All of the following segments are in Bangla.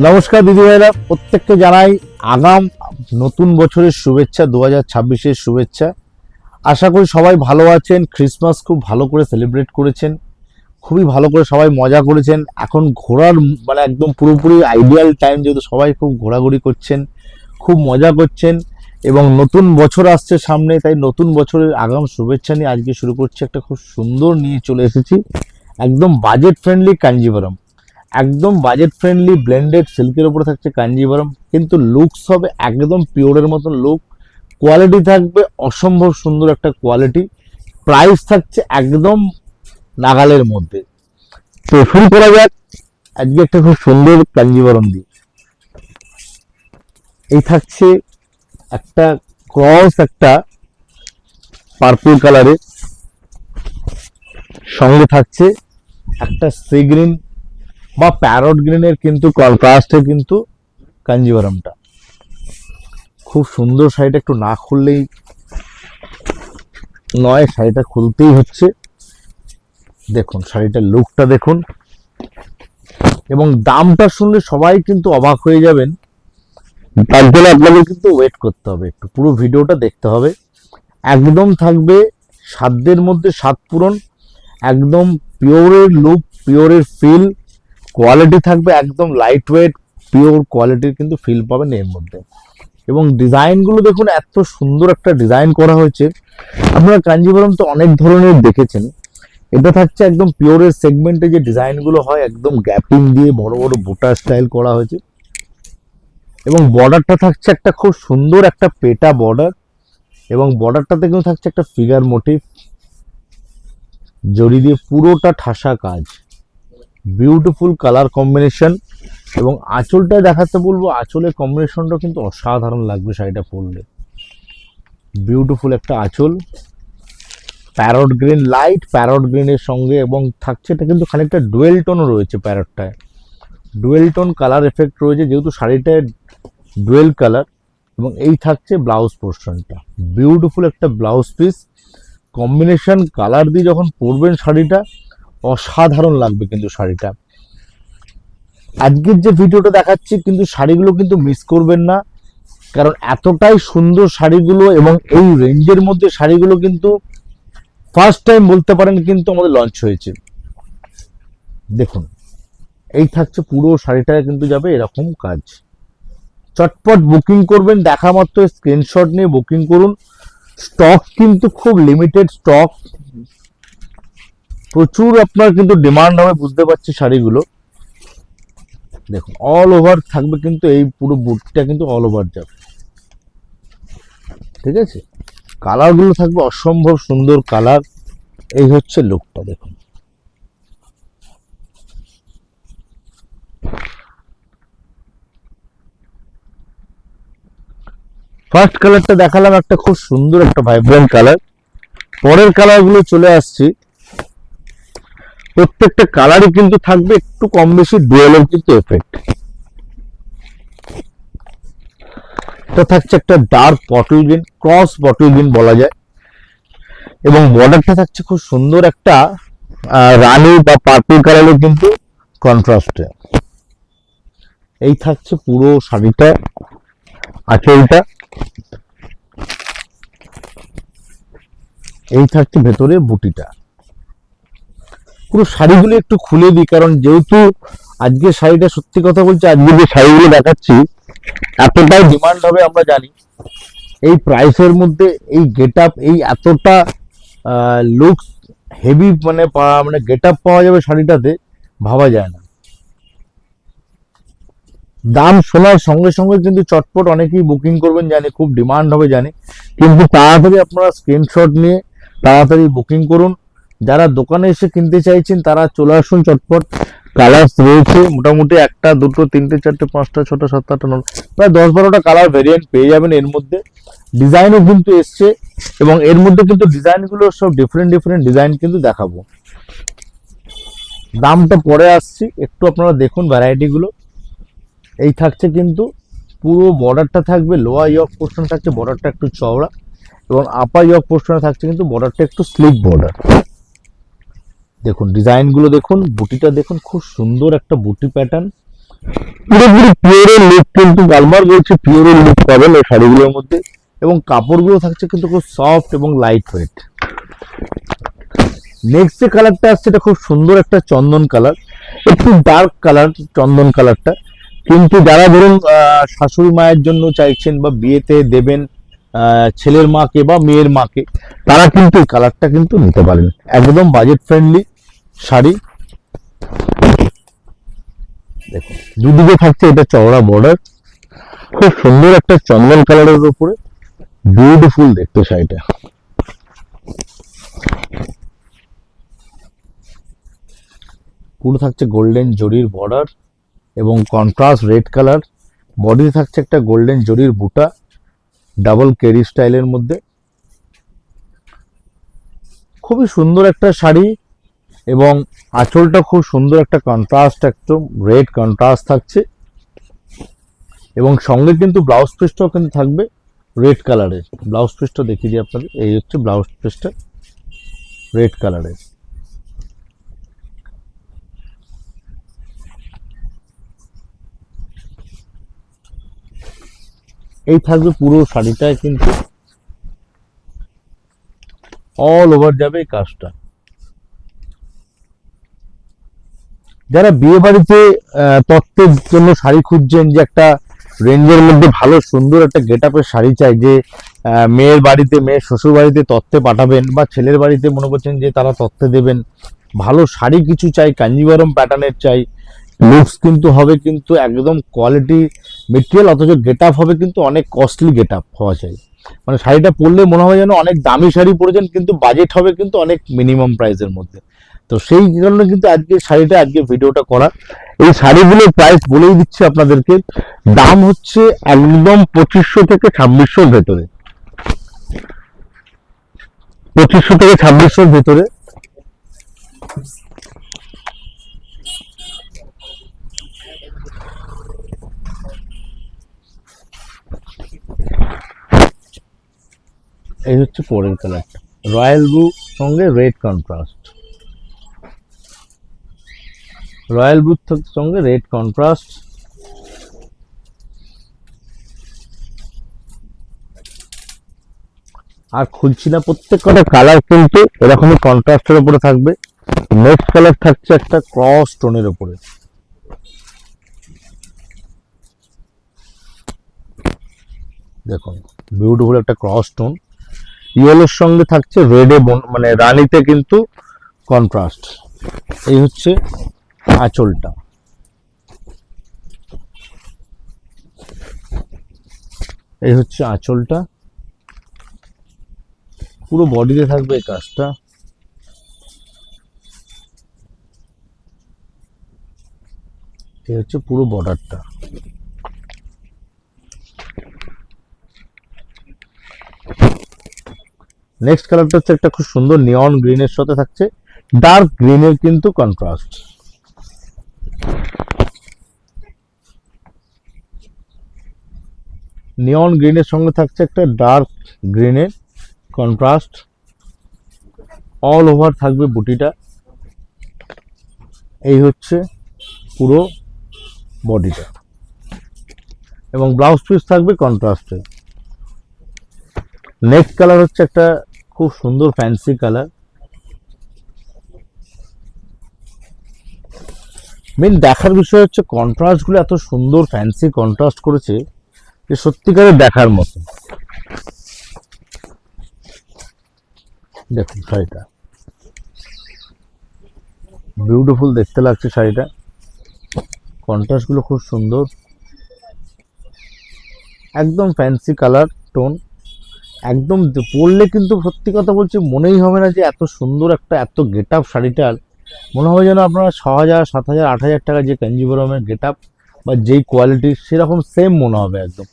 নমস্কার দিদি ভাইরা, প্রত্যেককে জানাই আগাম নতুন বছরের শুভেচ্ছা, 2026-এর শুভেচ্ছা। আশা করি সবাই ভালো আছেন। ক্রিসমাস খুব ভালো করে সেলিব্রেট করেছেন, খুবই ভালো করে সবাই মজা করেছেন। এখন ঘোরার একদম পুরোপুরি আইডিয়াল টাইম, যেহেতু সবাই খুব ঘোরাঘুরি করছেন, খুব মজা করছেন এবং নতুন বছর আসছে সামনে, তাই নতুন বছরের আগাম শুভেচ্ছা নিয়ে আজকে শুরু করছি। একটা খুব সুন্দর নিয়ে চলে এসেছি, একদম বাজেট ফ্রেন্ডলি কাঞ্জিভারম, একদম বাজেট ফ্রেন্ডলি ব্লেন্ডেড সিল্কের উপরে থাকছে কাঞ্জিভারম, কিন্তু লুকস হবে একদম পিওরের মতন লুক। কোয়ালিটি থাকবে অসম্ভব সুন্দর একটা কোয়ালিটি, প্রাইস থাকছে একদম নাগালের মধ্যে। তো শুরু করা যাক আজকে একটা খুব সুন্দর কাঞ্জিভারম দিয়ে। এই থাকছে একটা ক্রস, একটা পার্পল কালারের সঙ্গে থাকছে একটা সি গ্রিন বা প্যারট গ্রিনের কিন্তু কন্ট্রাস্টে কিন্তু কাঞ্জিভারমটা খুব সুন্দর। শাড়িটা একটু না খুললেই নয়, শাড়িটা খুলতেই হচ্ছে। দেখুন শাড়িটার লুকটা দেখুন, এবং দামটা শুনলে সবাই কিন্তু অবাক হয়ে যাবেন। তার জন্য আপনাদের কিন্তু ওয়েট করতে হবে, একটু পুরো ভিডিওটা দেখতে হবে। একদম থাকবে সাধ্যের মধ্যে স্বাদ পূরণ, একদম পিওরের লুক, পিওরের ফিল, কোয়ালিটি থাকবে একদম লাইট ওয়েট, পিওর কোয়ালিটির কিন্তু ফিল পাবেন এর মধ্যে। এবং ডিজাইনগুলো দেখুন, এত সুন্দর একটা ডিজাইন করা হয়েছে। আপনারা কাঞ্জিভারম তো অনেক ধরনের দেখেছেন, এটা থাকছে একদম পিওরের সেগমেন্টে যে ডিজাইনগুলো হয়, একদম গ্যাপিং দিয়ে বড় বড় বুটা স্টাইল করা হয়েছে। এবং বর্ডারটা থাকছে একটা খুব সুন্দর একটা পেটা বর্ডার, এবং বর্ডারটাতে কিন্তু থাকছে একটা ফিগার মোটিভ জড়ি দিয়ে, পুরোটা ঠাসা কাজ, বিউটিফুল কালার কম্বিনেশন। এবং আঁচলটা দেখাতে বলবো, আঁচলের কম্বিনেশনটা কিন্তু অসাধারণ লাগবে শাড়িটা পরলে। বিউটিফুল একটা আঁচল, প্যারট গ্রিন, লাইট প্যারট গ্রিনের সঙ্গে, এবং থাকছে এটা কিন্তু খানিকটা ডুয়েল টোনও রয়েছে, প্যারটটায় ডুয়েল টোন কালার এফেক্ট রয়েছে যেহেতু শাড়িটায় ডুয়েল কালার। এবং এই থাকছে ব্লাউজ পোর্শনটা, বিউটিফুল একটা ব্লাউজ পিস কম্বিনেশন কালার দিয়ে যখন পরবেন শাড়িটা অসাধারণ লাগবে কিন্তু শাড়িটা। আজকের যে ভিডিওটা দেখাচ্ছি কিন্তু শাড়িগুলো কিন্তু মিস করবেন না, কারণ এতটাই সুন্দর শাড়িগুলো, এবং এই রেঞ্জের মধ্যে শাড়িগুলো কিন্তু ফার্স্ট টাইম বলতে পারেন কিন্তু আমাদের লঞ্চ হয়েছে। দেখুন এই থাকছে পুরো শাড়িটায় কিন্তু যাবে এরকম কাজ। চটপট বুকিং করবেন, দেখা মাত্র স্ক্রিনশট নিয়ে বুকিং করুন। স্টক কিন্তু খুব লিমিটেড স্টক, প্রচুর আপনার কিন্তু ডিমান্ড হবে, বুঝতে পারছি শাড়িগুলো। দেখুন অল ওভার থাকবে কিন্তু, এই পুরো বুটটা কিন্তু অল ওভার যাবে, ঠিক আছে। কালারগুলো থাকবে অসম্ভব সুন্দর কালার। এই হচ্ছে লুকটা দেখুন। ফার্স্ট কালারটা দেখালাম, একটা খুব সুন্দর একটা ভাইব্রেন্ট কালার। পরের কালারগুলো চলে আসছি, প্রত্যেকটা কালারই কিন্তু থাকবে একটু কম বেশি ডুয়েলের কিন্তু এফেক্ট। এটা থাকছে একটা dark bottle green, cross bottle green বলা যায়, এবং বর্ডারটা থাকছে খুব সুন্দর একটা রানী বা পার্পল কালারের কিন্তু কন্ট্রাস্টে। এই থাকছে পুরো শাড়িটা, আঁচলটা, এই থাকছে ভেতরে বুটিটা। পুরো শাড়িগুলো একটু খুলে দিই, কারণ যেহেতু আজকে শাড়িটা, সত্যি কথা বলছি, আজকে যে শাড়িগুলো দেখাচ্ছি এতটাই ডিমান্ড হবে আমরা জানি। এই প্রাইসের মধ্যে এই গেট আপ, এই এতটা লুকস হেভি মানে গেট আপ পাওয়া যাবে শাড়িটাতে, ভাবা যায় না। দাম শোনার সঙ্গে সঙ্গে কিন্তু চটপট অনেকেই বুকিং করবেন জানি, খুব ডিমান্ড হবে জানি, কিন্তু তাড়াতাড়ি আপনারা স্ক্রিনশট নিয়ে তাড়াতাড়ি বুকিং করুন। যারা দোকানে এসে কিনতে চাইছেন তারা চলে আসুন চটপট। কালার রয়েছে মোটামুটি একটা দুটো তিনটে চারটে পাঁচটা ছটা সাতটা আটটা নটা, প্রায় 10-12টা কালার ভেরিয়েন্ট পেয়ে যাবেন এর মধ্যে। ডিজাইনও কিন্তু এসছে, এবং এর মধ্যে কিন্তু ডিজাইনগুলো সব ডিফারেন্ট ডিফারেন্ট ডিজাইন কিন্তু দেখাবো। দামটা পরে আসছি, একটু আপনারা দেখুন ভ্যারাইটিগুলো। এই থাকছে কিন্তু পুরো বর্ডারটা থাকবে, লোয়ার ইয়ক পোর্শন থাকছে বর্ডারটা একটু চওড়া, এবং আপার ইয়ক পোর্শনে থাকছে কিন্তু বর্ডারটা একটু স্লিক বর্ডার। দেখুন ডিজাইনগুলো দেখুন, বুটিটা দেখুন, খুব সুন্দর একটা বুটি প্যাটার্ন, পুরোপুরি পিওরের লুক, কিন্তু বারবার বলছে পিওরের লুক পাবেন এই শাড়িগুলোর মধ্যে। এবং কাপড়গুলো থাকছে কিন্তু খুব সফট এবং লাইট ওয়েট। নেক্সট যে কালারটা আসছে এটা খুব সুন্দর একটা চন্দন কালার, একটু ডার্ক কালার চন্দন কালারটা। কিন্তু যারা ধরুন শাশুড়ি মায়ের জন্য চাইছেন বা বিয়েতে দেবেন ছেলের মাকে বা মেয়ের মাকে, তারা কিন্তু এই কালারটা কিন্তু নিতে পারেন। একদম বাজেট ফ্রেন্ডলি শাড়ি। দেখুন দুদিকে থাকছে এটা চওড়া বর্ডার, খুব সুন্দর একটা চন্দন কালারের উপরে, বিউটিফুল দেখতে শাড়িটা। পুরো থাকছে গোল্ডেন জরির বর্ডার এবং কন্ট্রাস্ট রেড কালার। বডিতে থাকছে একটা গোল্ডেন জরির বুটা, ডাবল কেরি স্টাইলের মধ্যে। খুবই সুন্দর একটা শাড়ি এবং আঁচলটা খুব সুন্দর একটা কন্ট্রাস্ট, একদম রেড কন্ট্রাস্ট থাকছে। এবং সঙ্গে কিন্তু ব্লাউজ পিসটাও কিন্তু থাকবে রেড কালারের। ব্লাউজ পিসটা দেখিয়ে দিই আপনাদের, এই হচ্ছে ব্লাউজ পিসটা রেড কালারের। এই থাকবে পুরো শাড়িটায়, কিন্তু অল ওভার যাবে এই কাজটা। যারা বিয়ে বাড়িতে তত্ত্বের জন্য শাড়ি খুঁজছেন, যে একটা রেঞ্জের মধ্যে ভালো সুন্দর একটা গেট আপের শাড়ি চাই, যে মেয়ের বাড়িতে, মেয়ের শ্বশুর বাড়িতে তত্ত্বে পাঠাবেন, বা ছেলের বাড়িতে মনে করছেন যে তারা তত্ত্বে দেবেন, ভালো শাড়ি কিছু চাই, কাঞ্জিভারম প্যাটার্নের চাই, লুকস কিন্তু হবে কিন্তু একদম কোয়ালিটি মেটেরিয়াল, অথচ গেট আপ হবে কিন্তু অনেক কস্টলি গেট আপ হওয়া চাই। মানে শাড়িটা পরলে মনে হয় যেন অনেক দামি শাড়ি পরেছেন, কিন্তু বাজেট হবে কিন্তু অনেক মিনিমাম প্রাইসের মধ্যে। তো সেই কারণে কিন্তু আজকে ভিডিওটা করা। এই শাড়িগুলোর প্রাইস বলেই দিচ্ছি আপনাদেরকে, দাম হচ্ছে একদম 2500 থেকে 2600 ভেতরে, 2500 থেকে 2600 ভেতরে। এই হচ্ছে পরের কালারটা, রয়্যাল ব্লু সঙ্গে রেড কন্ট্রাস্ট, রয়্যাল ব্লুর সঙ্গে রেড কন্ট্রাস্ট। আর খুলছি না, প্রত্যেক কটা কালার কিন্তু এরকমই কন্ট্রাস্টের উপরে থাকবে। নেক্সট কালার থাকছে একটা ক্রস স্টোনের উপরে, দেখুন বিউটিফুল একটা ক্রস স্টোন। ইয়েলোর সঙ্গে থাকছে রেডে, মানে রানীতে কিন্তু কন্ট্রাস্ট। এই হচ্ছে আঁচলটা, এই হচ্ছে আঁচলটা, পুরো বডিতে থাকবে এই কাজটা। এই হচ্ছে পুরো বর্ডারটা। নেক্সট কালারটা হচ্ছে একটা খুব সুন্দর নিয়ন গ্রিনের সাথে থাকছে ডার্ক গ্রিনের কিন্তু কন্ট্রাস্ট। নিয়ন গ্রিনের সঙ্গে থাকছে একটা ডার্ক গ্রিনের কন্ট্রাস্ট। অল ওভার থাকবে বুটিটা। এই হচ্ছে পুরো বডিটা এবং ব্লাউজ পিস থাকবে কন্ট্রাস্টে। নেক্সট কালার হচ্ছে একটা খুব সুন্দর ফ্যান্সি কালার। মেন দেখার বিষয় হচ্ছে কন্ট্রাস্ট গুলো এত সুন্দর ফ্যান্সি কন্ট্রাস্ট করেছে যে সত্যিকারের দেখার মতো। দেখুন শাড়িটা বিউটিফুল দেখতে লাগছে, শাড়িটা কন্ট্রাস্ট গুলো খুব সুন্দর, একদম ফ্যান্সি কালার টোন। একদম পরলে কিন্তু সত্যি কথা বলছি মনেই হবে না যে এত সুন্দর একটা, এত গেট আপ শাড়িটার। মনে হবে যেন আপনারা 6000, 7000, 8000 টাকা যে কাঞ্জিভরমের গেট আপ বা যেই কোয়ালিটির সেরকম সেম মনে হবে একদম।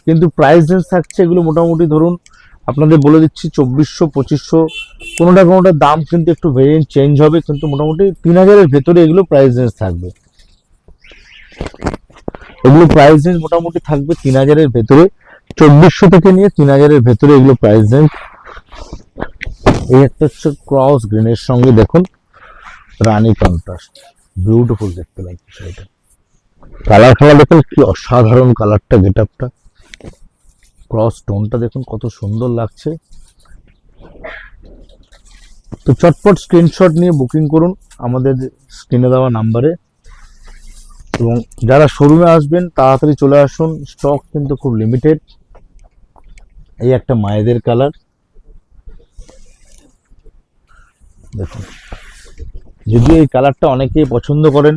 কিন্তু প্রাইস রেঞ্জ থাকছে এগুলো মোটামুটি ধরুন আপনাদের বলে দিচ্ছি 2400, 2500, কোনোটা দাম কিন্তু একটু ভেরিয়েন্ট চেঞ্জ হবে, কিন্তু মোটামুটি 3000-এর ভেতরে এগুলো প্রাইস রেঞ্জ থাকবে। এগুলো প্রাইস রেঞ্জ মোটামুটি থাকবে 3000-এর ভেতরে, 2400 থেকে নিয়ে 3000-এর ভেতরে এগুলো প্রাইস রেঞ্জ। এই একটা হচ্ছে ক্রস গ্রিনের সঙ্গে দেখুন রানী কন্ট্রাস্ট, বিউটিফুল দেখতে লাগছে শাড়িটা। কালার খেলা দেখুন কি অসাধারণ কালারটা, গেট আপটা, ক্রস টোনটা দেখুন কত সুন্দর লাগছে। তো চটপট স্ক্রিনশট নিয়ে বুকিং করুন আমাদের স্ক্রিনে দেওয়া নাম্বারে, এবং যারা শোরুমে আসবেন তাড়াতাড়ি চলে আসুন, স্টক কিন্তু খুব লিমিটেড। এই একটা মায়েদের কালার দেখুন, যদিও এই কালারটা অনেকেই পছন্দ করেন,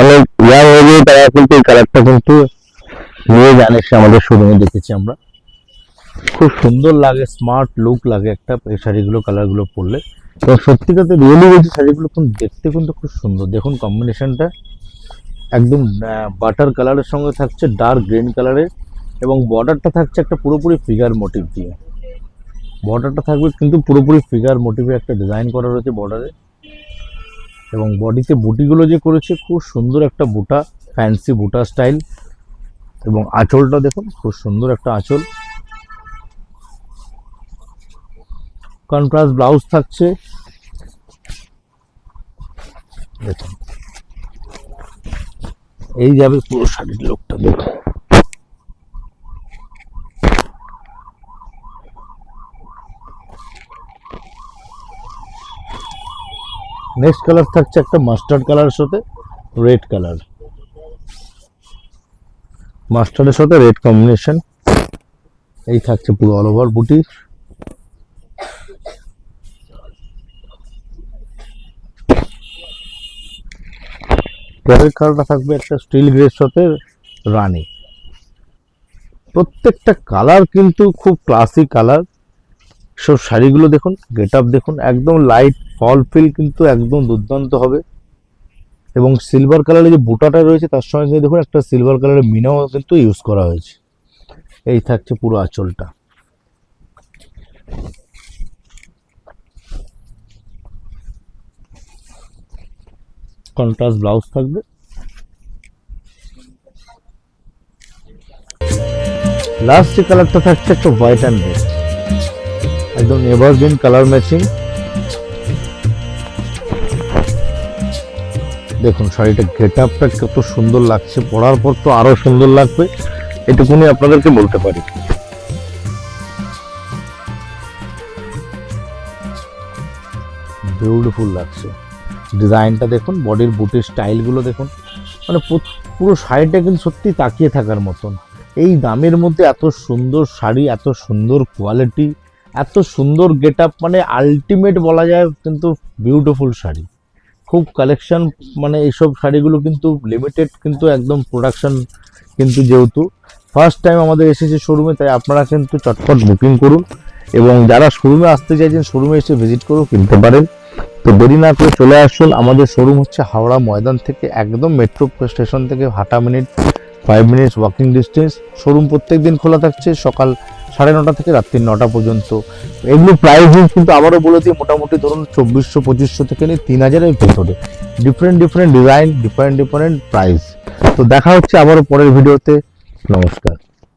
অনেক ইয়ার হয়ে গিয়ে তারা কিন্তু এই কালারটা কিন্তু নিয়ে জানে, সে আমাদের শোরুমে দেখেছি আমরা, খুব সুন্দর লাগে, স্মার্ট লুক লাগে একটা এই শাড়িগুলো কালারগুলো পরলে। তো সত্যি কথা রিয়েলি বলছি, শাড়িগুলো কিন্তু দেখতে কিন্তু খুব সুন্দর। দেখুন কম্বিনেশনটা একদম বাটার কালারের সঙ্গে থাকছে ডার্ক গ্রিন কালারের, এবং বর্ডারটা থাকছে একটা পুরোপুরি ফিগার মোটিভ দিয়ে। বর্ডারটা থাকবে কিন্তু পুরোপুরি ফিগার মোটিভে একটা ডিজাইন করা রয়েছে বর্ডারে, এবং বডিতে বুটিগুলো যে করেছে খুব সুন্দর একটা বুটা, ফ্যান্সি বুটা স্টাইল। এবং আঁচলটা দেখুন খুব সুন্দর একটা আঁচল, কন্ট্রাস্ট ব্লাউজ থাকছে দেখুন। এই যাবে পুরো শাড়ির লুকটা দেখুন। নেক্সট কালার থাকছে একটা মাস্টার্ড কালারের সাথে রেড কালার, মাস্টার্ডের সাথে রেড কম্বিনেশন। এই থাকছে পুরো অল ওভার বুটি। পরের কালারটা থাকবে একটা স্টিল গ্রের সাথে রানী। প্রত্যেকটা কালার কিন্তু খুব ক্লাসিক কালার। সব শাড়িগুলো দেখুন, গেট আপ দেখুন, একদম লাইট ফল ফিল কিন্তু একদম দুর্দান্ত হবে। এবং সিলভার কালারের যে বুটাটা রয়েছে তার সঙ্গে দেখুন একটা সিলভার কালারের মিনাও কিন্তু ইউজ করা হয়েছে। এই থাকছে পুরো আঁচলটা। কন্ট্রাস্ট ব্লাউজ থাকবে। লাস্ট যে কালারটা থাকছে একটা হোয়াইট অ্যান্ড রেড, একদম এভারগ্রিন কালার ম্যাচিং। দেখুন শাড়িটা গেট আপটা কত সুন্দর লাগছে, পরার পর তো আরো সুন্দর লাগবে, এটুকুনি আপনাদেরকে বলতে পারি। বিউটিফুল লাগছে ডিজাইনটা দেখুন, বডির বুটির স্টাইলগুলো দেখুন, মানে পুরো শাড়িটা কিন্তু সত্যি তাকিয়ে থাকার মতন। এই দামের মধ্যে এত সুন্দর শাড়ি, এত সুন্দর কোয়ালিটি, এত সুন্দর গেট আপ, মানে আলটিমেট বলা যায় কিন্তু বিউটিফুল শাড়ি। খুব কালেকশন, মানে এইসব শাড়িগুলো কিন্তু লিমিটেড, কিন্তু একদম প্রোডাকশন, কিন্তু যেহেতু ফার্স্ট টাইম আমাদের এসেছে শোরুমে, তাই আপনারা কিন্তু চটপট বুকিং করুন। এবং যারা শোরুমে আসতে চাইছেন শোরুমে এসে ভিজিট করেও কিনতে পারেন। তো দেরি না করে চলে আসুন, আমাদের শোরুম হচ্ছে হাওড়া ময়দান থেকে একদম মেট্রো স্টেশন থেকে হাঁটা minute, 5 minutes walking distance. Showroom প্রত্যেক দিন খোলা থাকছে সকাল 9:30 থেকে রাত্রি 9টা পর্যন্ত। এগুলো প্রাইস কিন্তু আবারও বলে দিই, মোটামুটি ধরুন 2400-2500 থেকে নিয়ে 3000-এর ভেতরে, different different design, different different price. তো দেখা হচ্ছে আবারও পরের ভিডিওতে। নমস্কার।